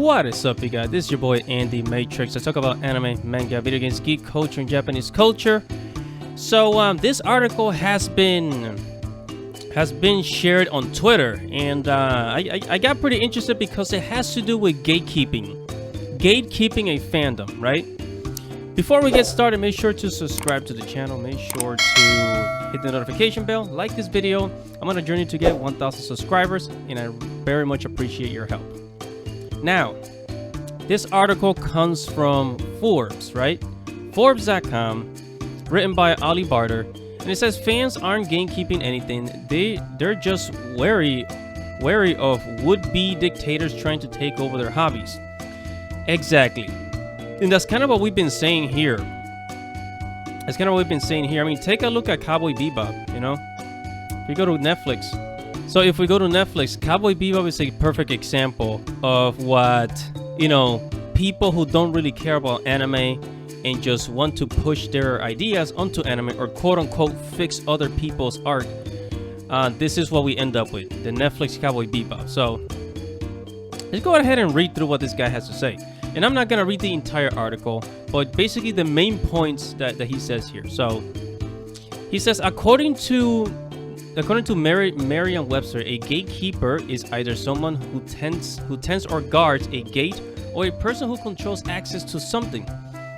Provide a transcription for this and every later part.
What is up, you guys? This is your boy Andy Matrix. I talk about anime, manga, video games, geek culture, and Japanese culture. So this article has been shared on Twitter, and I got pretty interested because it has to do with gatekeeping a fandom, right? Before we get started, make sure to subscribe to the channel. Make sure to hit the notification bell. Like this video. I'm on a journey to get 1,000 subscribers, and I very much appreciate your help. Now, this article comes from Forbes, right? Forbes.com, written by Ali Barter, and it says fans aren't gatekeeping anything. They're just wary of would-be dictators trying to take over their hobbies. Exactly. And that's kind of what we've been saying here. I mean, take a look at Cowboy Bebop, you know? If you go to Netflix. So if we go to Netflix, Cowboy Bebop is a perfect example of what, you know, people who don't really care about anime and just want to push their ideas onto anime or quote-unquote fix other people's art. This is what we end up with, the Netflix Cowboy Bebop. So let's go ahead and read through what this guy has to say. And I'm not going to read the entire article, but basically the main points that he says here. So he says, according to Merriam-Webster, a gatekeeper is either someone who tends or guards a gate or a person who controls access to something.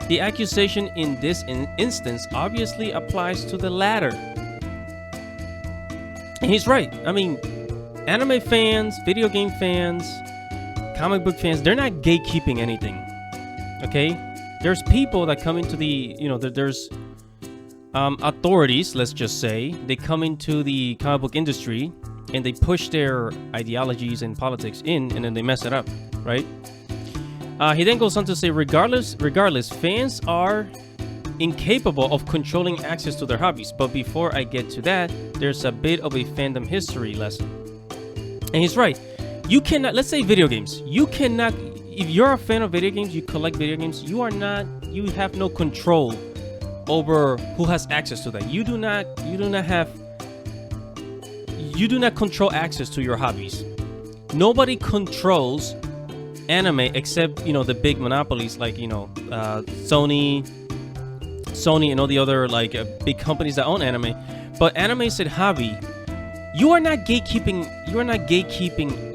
The accusation in this instance obviously applies to the latter. And he's right. I mean, anime fans, video game fans, comic book fans, they're not gatekeeping anything. Okay? There's people that come into the, you know, there's authorities, let's just say, they come into the comic book industry and they push their ideologies and politics in, and then they mess it up, right? He then goes on to say, regardless, fans are incapable of controlling access to their hobbies. But before I get to that, there's a bit of a fandom history lesson. And he's right. You cannot, let's say video games. You cannot, if you're a fan of video games, you collect video games, you have no control over who has access to that. You do not control access to your hobbies. Nobody controls anime except, you know, the big monopolies like, you know, Sony and all the other like big companies that own anime. But anime is a hobby. You are not gatekeeping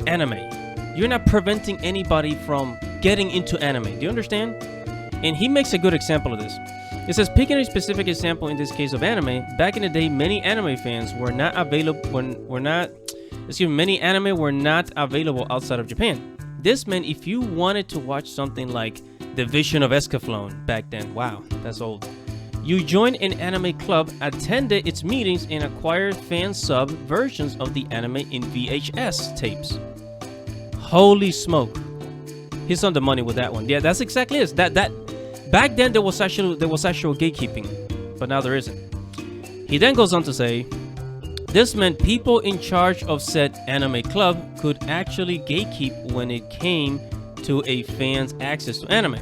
anime. You're not preventing anybody from getting into anime. Do you understand? And he makes a good example of this. It says, picking a specific example in this case of anime, back in the day, many anime fans were not available many anime were not available outside of Japan. This meant if you wanted to watch something like The Vision of Escaflowne back then, wow, that's old. You joined an anime club, attended its meetings, and acquired fan sub versions of the anime in VHS tapes. Holy smoke. He's on the money with that one. Yeah, that's exactly it. That back then there was actual gatekeeping, but now there isn't. He then goes on to say, this meant people in charge of said anime club could actually gatekeep when it came to a fan's access to anime.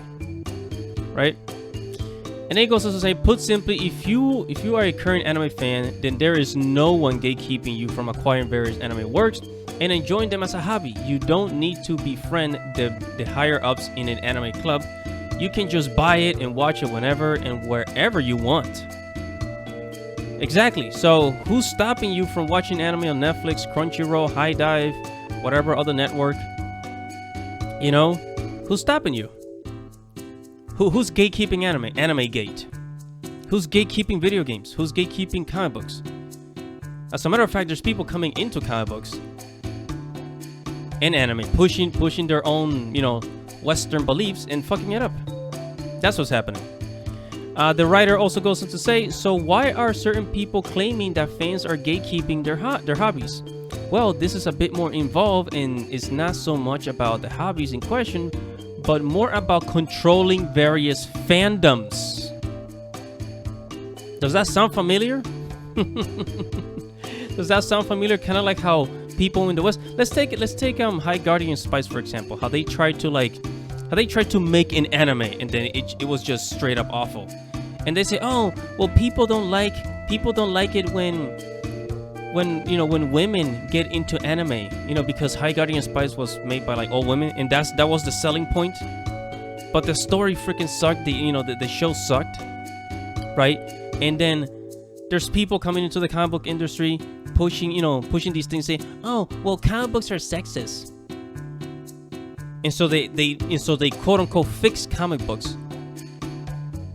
Right? And then he goes on to say, put simply, if you are a current anime fan, then there is no one gatekeeping you from acquiring various anime works and enjoying them as a hobby. You don't need to befriend the higher ups in an anime club. You can just buy it and watch it whenever and wherever you want. Exactly. So who's stopping you from watching anime on Netflix, Crunchyroll, High Dive, whatever other network? You know, who's stopping you? Who's gatekeeping anime? Anime Gate. Who's gatekeeping video games? Who's gatekeeping comic books? As a matter of fact, there's people coming into comic books and anime, pushing their own, you know, Western beliefs and fucking it up. That's what's happening. The writer also goes on to say, so why are certain people claiming that fans are gatekeeping their hobbies? Well, this is a bit more involved and it's not so much about the hobbies in question, but more about controlling various fandoms. Does that sound familiar? Does that sound familiar? Kind of like how people in the West. Let's take High Guardian Spice for example. How they tried to make an anime and then it was just straight up awful. And they say, oh, well, people don't like it when when women get into anime, because High Guardian Spice was made by like all women, and that was the selling point. But the story freaking sucked. The show sucked, right? And then there's people coming into the comic book industry pushing these things, say, oh, well, comic books are sexist. And so they quote unquote fix comic books,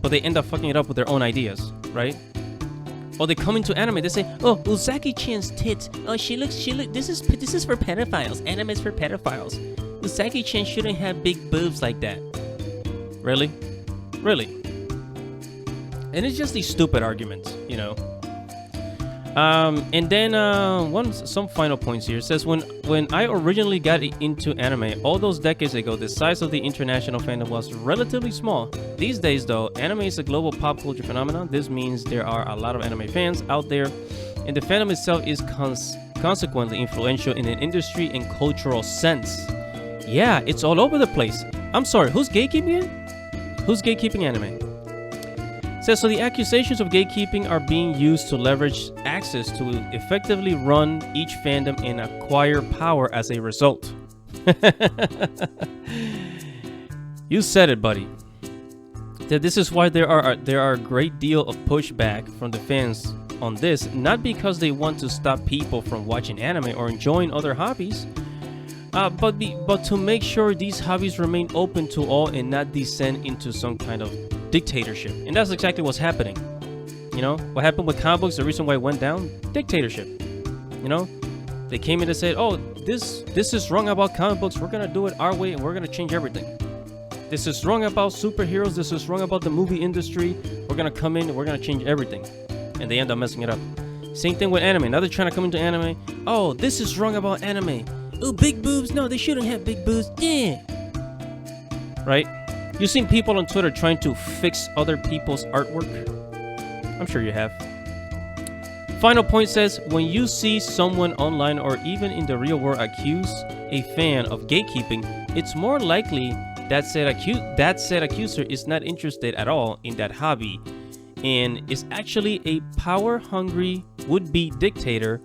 but they end up fucking it up with their own ideas, right? Or they come into anime, they say, oh, Usagi-chan's tits. Oh, she looks. This is for pedophiles. Anime's for pedophiles. Usagi-chan shouldn't have big boobs like that. Really? And it's just these stupid arguments, And then some final points here. It says, when I originally got into anime all those decades ago, the size of the international fandom was relatively small. These days, though, anime is a global pop culture phenomenon. This means there are a lot of anime fans out there, and the fandom itself is consequently influential in an industry and cultural sense. Yeah, it's all over the place. I'm sorry, who's gatekeeping it? Who's gatekeeping anime? Says, so the accusations of gatekeeping are being used to leverage access to effectively run each fandom and acquire power as a result. You said it, buddy. That this is why there are a great deal of pushback from the fans on this, not because they want to stop people from watching anime or enjoying other hobbies, but to make sure these hobbies remain open to all and not descend into some kind of dictatorship. And that's exactly what's happening. What happened with comic books, the reason why it went down, dictatorship. They came in and said, oh, this is wrong about comic books, we're gonna do it our way and we're gonna change everything. This is wrong about superheroes, this is wrong about the movie industry, we're gonna come in and we're gonna change everything. And they end up messing it up. Same thing with anime. Now they're trying to come into anime. Oh, this is wrong about anime. Oh, big boobs, no, they shouldn't have big boobs. Yeah. Right? You've seen people on Twitter trying to fix other people's artwork? I'm sure you have. Final point says, when you see someone online or even in the real world accuse a fan of gatekeeping, it's more likely that said accuser is not interested at all in that hobby and is actually a power-hungry would-be dictator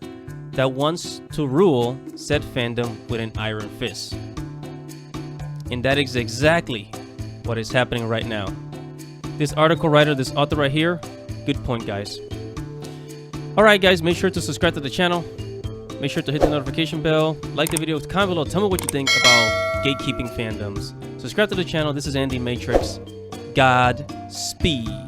that wants to rule said fandom with an iron fist. And that is exactly what is happening right now. This article writer, this author right here, good point, guys. Alright guys, make sure to subscribe to the channel. Make sure to hit the notification bell. Like the video, comment below, tell me what you think about gatekeeping fandoms. Subscribe to the channel. This is Andy Matrix. Godspeed.